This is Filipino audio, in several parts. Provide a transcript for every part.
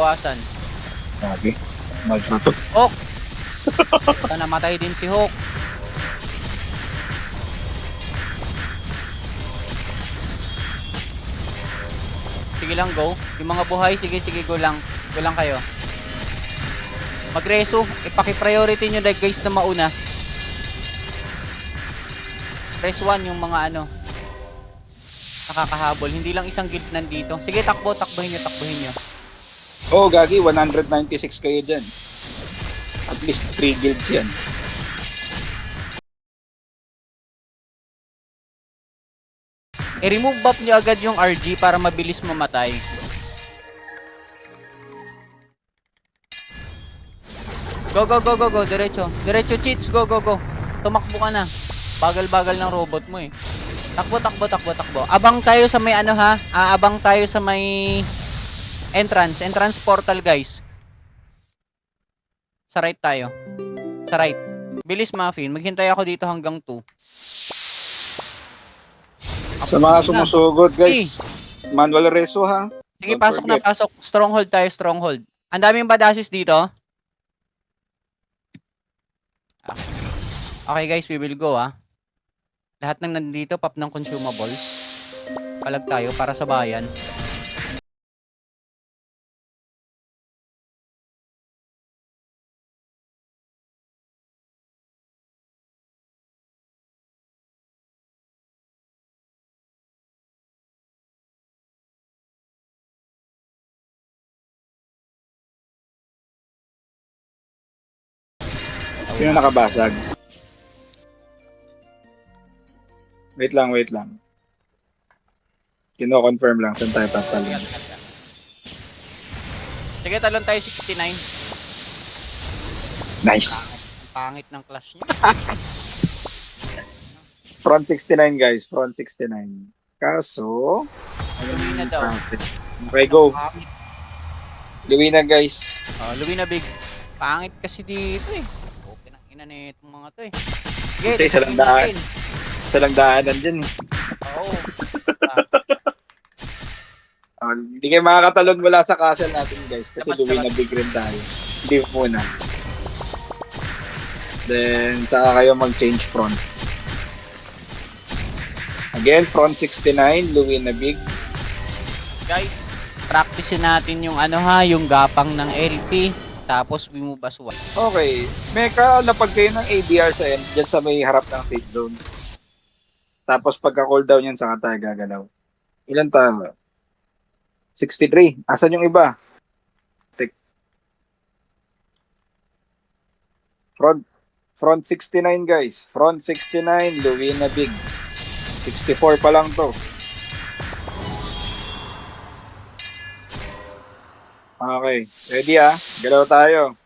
bawasan. Sabi. Mag-shot. Hawk! Namatay din si Hawk. Sige lang, go. Yung mga buhay, sige, go lang. Go lang kayo. Magreso, ipaki-priority nyo dahil guys na mauna. Press 1 yung mga ano nakakahabol. Hindi lang isang guild nandito. Sige, takbuhin nyo. Oh, Gagi, 196 kayo dyan. At least 3 guilds yan. I-remove buff nyo agad yung RG para mabilis mamatay. Go. Diretso cheats, go. Tumakbo ka na. Bagal-bagal ng robot mo eh. Takbo. Abang tayo sa may ano ha. Abang tayo sa may entrance portal guys. Sa right tayo. Sa right. Bilis Muffin, maghintay ako dito hanggang 2. Sa mga sumusugod, guys. Manual reso, ha? Sige, pasok. Stronghold tayo, stronghold. Ang daming badasis dito. Okay guys, we will go ha. Lahat ng nandito, pop ng consumables. Palag tayo para sa bayan. Sino nakabasag? Wait lang. Kino-confirm lang. Saan tayo tatalon? Sige, talon tayo 69. Nice. Pangit ng clash niya. Front 69, guys. Front 69. Kaso... Luwina daw. Okay, go. Luwina, guys. Luwina big. Pangit kasi dito eh. Okay na ina na itong mga to eh. Sige, Isa lang daanan dyan eh. Oo. Hindi kayo makakatalon mula sa castle natin, guys. Kasi Luwina Labas. big rin tayo. Leave muna. Then, saka kayo mag-change front. Again, front 69, Luwina big. Guys, practicein natin yung ano ha, yung gapang ng LP. Tapos move as one. Okay. Meka, lapag kayo ng ABR sa end, dyan sa may harap ng safe zone. Tapos pagka-cooldown yan, saka tayo gagalaw. Ilan tayo? 63. Asan yung iba? Front 69, guys. Front 69, Luwina big. 64 pa lang to. Okay. Ready Galaw tayo.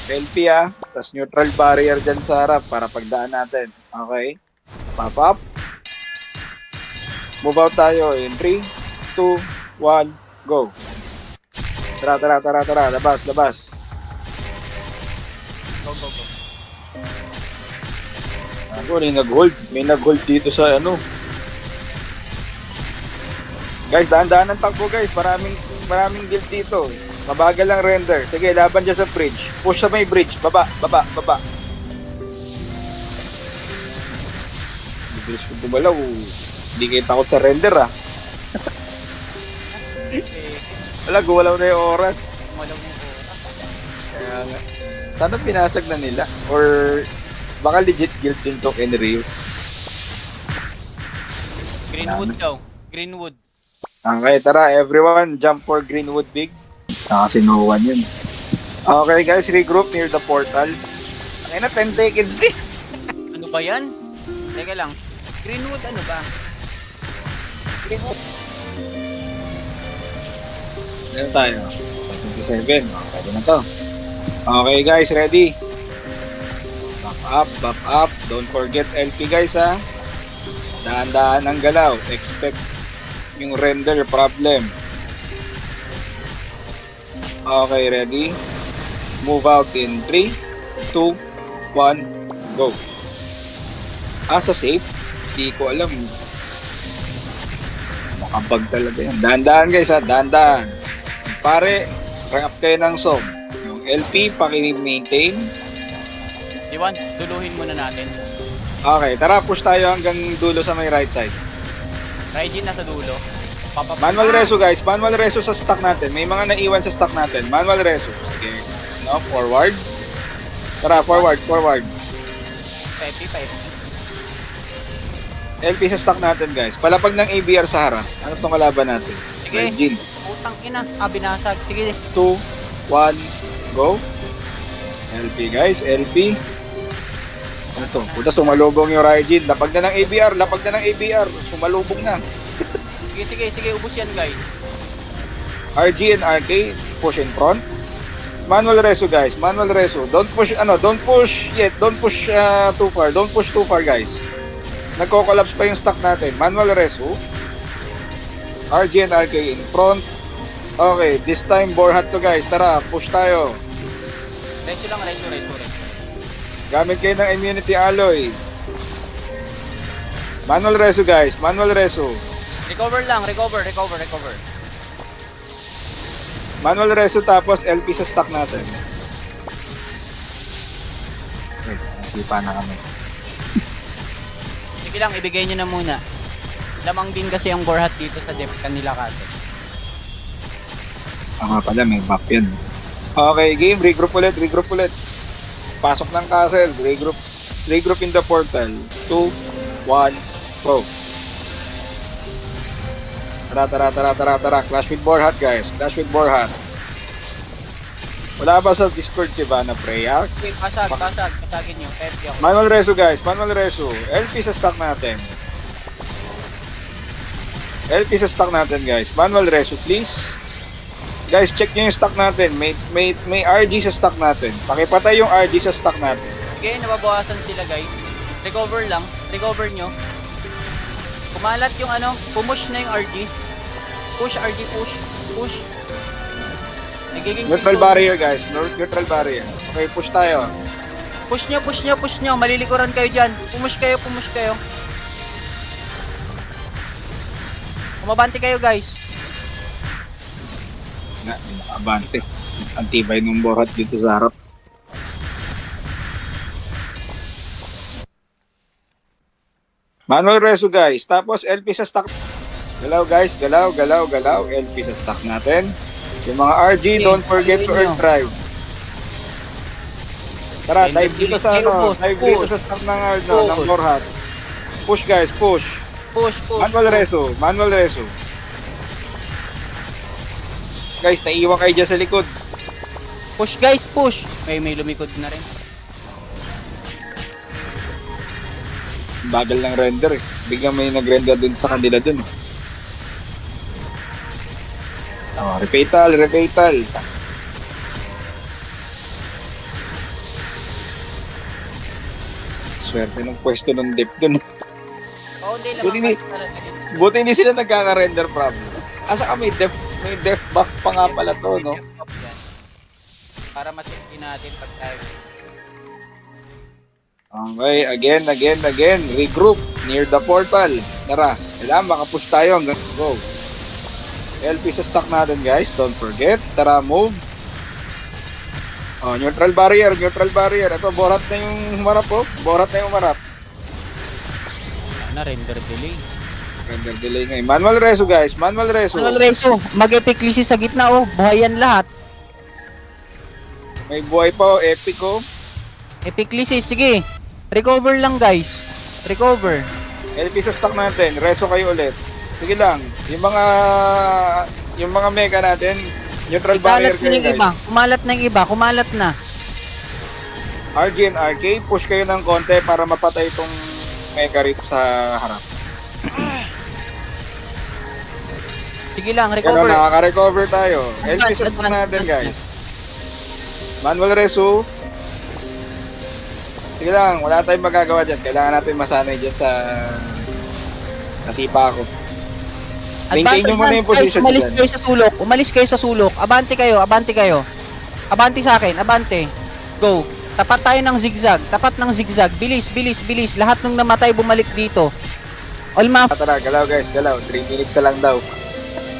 LP tapos neutral barrier dyan sa harap para pagdaan natin. Okay. Pop up. Move out tayo in 3, 2, 1, go. Tara. Labas. Go. Ako, may nag-hold dito sa ano. Guys, dahan-dahan ng takbo, guys. Maraming guild dito. Mabagal lang render. Sige, laban dyan sa bridge. Push sa may bridge. Baba. Bilis ko gumalaw. Hindi kayo takot sa render Wala, gumalaw na yung oras. Kaya nga. Sana pinasag na nila. Or baka legit guild din to Enrio. Greenwood daw. Greenwood. Okay, tara everyone, jump for Greenwood big. Saka si No One yun. Okay guys, regroup near the portal. Ay na, 10 seconds din. Ano ba yan? Teka lang. Greenwood ano ba? Greenwood. Ano tayo? 27. Pwede na to. Okay guys, ready? Buff up. Don't forget LP guys Dahan-dahan ang galaw. Expect yung render problem. Okay, ready? Move out in 3, 2, 1, go. Sa safe? Hindi ko alam. Makabag talaga yan. Dahan-dahan guys dahan-dahan. Pare, rank up kayo ng song. Yung LP, paki-maintain. Diwan, duluhin muna natin. Okay, tara, push tayo hanggang dulo sa may right side. Raijin nasa dulo. Manual reso guys, manual reso sa stock natin. May mga naiwan sa stock natin. Manual reso. Sige, no, forward. Tara, forward. Pepe. LP sa stock natin guys. Palapag ng ABR sa harap. Ano tong kalaban natin? Sige. Raijin. Putang ina. Binasag. Sige. 2, 1, go. LP guys, LP. Ano to? Puta, sumalubong yung Raijin. Lapag na ng ABR. Sumalubong na. Sige. Ubus yan, guys. RG and RK, push in front. Manual reso guys, manual reso. Don't push yet. Don't push too far. Don't push too far guys. Nagko-collapse pa yung stock natin. Manual reso. RG and RK in front. Okay, this time Borhat to guys. Tara, push tayo. Reso lang. Gamit kayo ng immunity alloy. Manual reso guys, manual reso. Recover lang. Recover. Manual reso tapos LP sa stock natin. Wait, nasipa na kami. Sige lang, ibigay nyo na muna. Lamang din kasi ang Borhat dito sa depth kanila kasi. Tama pala, may buff yan. Okay, game. Regroup ulit. Pasok ng castle. Regroup in the portal. 2, 1, go. Tara. Clash with Borhat, guys. Wala ba sa Discord si Vanna Freya? Okay, pasagin nyo. Pepe ako. Manual reso, guys. LP sa stock natin. Guys. Manual reso, please. Guys, check nyo yung stock natin. May RG sa stock natin. Pakipatay yung RG sa stock natin. Okay, nababawasan sila, guys. Recover lang. Recover nyo. Kumalat yung push na yung RG. Push. Nagiging Neutral barrier, guys. Neutral barrier. Okay, push tayo. Push nyo. Malilikuran kayo dyan. Pumush kayo. Kumabante kayo, guys. Abante. Antibay ng Borhat dito sa harap. Manual reso guys. Tapos LP sa stock. Galaw guys. Galaw. LP sa stock natin. Yung mga RG, Okay, don't forget to ayun earth drive. Tara, Okay, dive dito sa dive dito sa stock ng Borhat. Push guys, push. Manual reso. Guys, naiiwan kayo dyan sa likod. Push, guys. May lumikod na rin. Bagal ng render eh. Biglang may nag-render dun sa kanila dun. Oh, repetal. Swerte ng pwesto ng dip dun. Buti hindi sila nagkaka-render problem. Asa ka may def buff pa nga pala to, no? Para ma-check natin pag tayo. Okay, again. Regroup near the portal. Tara, kailangan makapush tayo hanggang go. LP sa stock natin, guys. Don't forget. Tara, move. Oh, neutral barrier. Ito, Borhat na yung humarap, oh. Render delay. Render delay ngayon. Manual reso, guys. Manual reso. Mag-epic sa gitna, oh. Buhay yan lahat. May buhay pa, oh. Epic, oh. Epic sige. Recover lang, guys. Recover. LP sa stock natin. Reso kayo ulit. Sige lang. Yung mga mega natin, neutral barrier kayo, guys. Kumalat na yung iba. RG and RK, push kayo ng konti para mapatay itong mega rip sa harap. Sige lang, Pero recover. nakaka-recover tayo. LP sa stock natin, guys. Manual reso. Sige lang, wala tayong magagawa dyan. Kailangan natin masanay dyan sa nasipa ako. Maintain nyo muna yung position dyan. Umalis kayo sa sulok. Abante kayo. Abante sa akin. Go. Tapat tayo ng zigzag. Bilis. Lahat ng namatay bumalik dito. All map. Tara, galaw guys, galaw. 3 minutes na lang daw.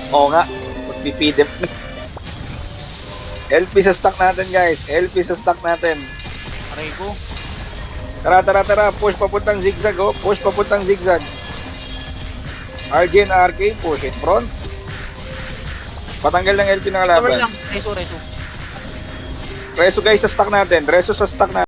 Oo nga, magpipidep na. LP sa stock natin guys. LP sa stock natin. Aray ko. Tara. Push papuntang zigzag oh. Push papuntang zigzag. RJ and RK, push in front. Patanggal ng LP ng Cover kalaban. lang. Reso. Reso guys sa stock natin. Reso sa stock natin.